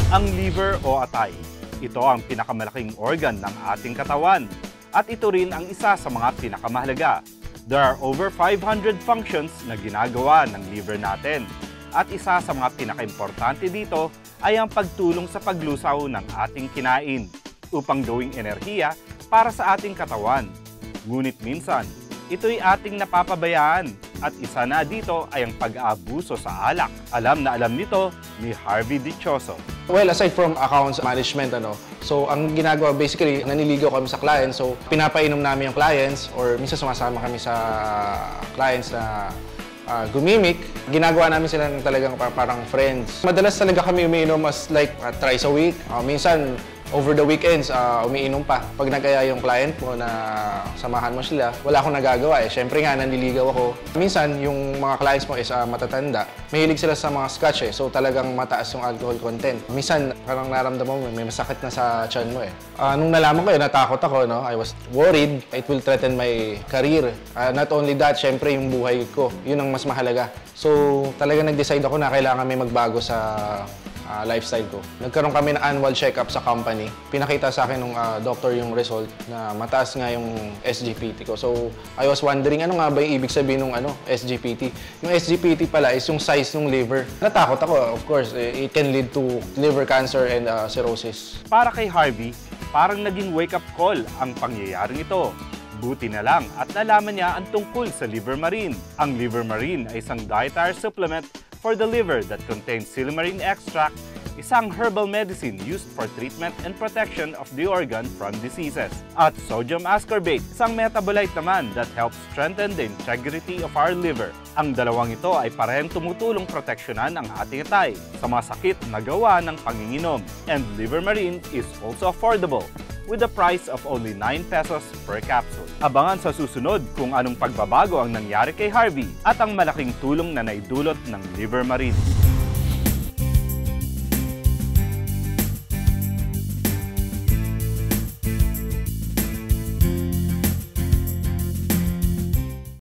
Ang liver o atay, ito ang pinakamalaking organ ng ating katawan at ito rin ang isa sa mga pinakamahalaga. There are over 500 functions na ginagawa ng liver natin at isa sa mga pinakaimportante dito ay ang pagtulong sa paglusaw ng ating kinain upang gawing enerhiya para sa ating katawan. Ngunit minsan, ito'y ating napapabayaan at isa na dito ay ang pag-aabuso sa alak. Alam na alam nito ni Harvey Dichoso. Well, aside from accounts management, so ang ginagawa basically, naniligaw kami sa clients. So, pinapainom namin yung clients or minsan sumasama kami sa clients na gumimik. Ginagawa namin sila ng talagang parang friends. Madalas talaga kami umiinom as like thrice a week. Minsan, over the weekends, umiinom pa. Pag nagkaya yung client mo na samahan mo sila, wala akong nagagawa eh. Siyempre nga, nanliligaw ako. Minsan, yung mga clients mo is matatanda. Mahilig sila sa mga scotch eh. So talagang mataas yung alcohol content. Minsan, parang naramdaman mo, may masakit na sa tiyan mo eh. Nung nalaman ko natakot ako, I was worried. It will threaten my career. Not only that, siyempre yung buhay ko. Yun ang mas mahalaga. So talagang nag-decide ako na kailangan may magbago sa lifestyle ko. Nagkaroon kami ng annual check-up sa company. Pinakita sa akin ng doctor yung result na mataas nga yung SGPT ko. So, I was wondering, ano nga ba yung ibig sabihin ng SGPT? Yung SGPT pala is yung size ng liver. Natakot ako, of course. It can lead to liver cancer and cirrhosis. Para kay Harvey, parang naging wake-up call ang pangyayaring ito. Buti na lang at nalaman niya ang tungkol sa liver marine. Ang liver marine ay isang dietary supplement for the liver that contains silymarin extract, isang herbal medicine used for treatment and protection of the organ from diseases. At sodium ascorbate, isang metabolite naman that helps strengthen the integrity of our liver. Ang dalawang ito ay parehong tumutulong proteksyonan ang ating atay sa mga sakit na gawa ng panginginom. And liver marine is also affordable with the price of only 9 pesos per capsule. Abangan sa susunod kung anong pagbabago ang nangyari kay Harvey at ang malaking tulong na naidulot ng liver marine.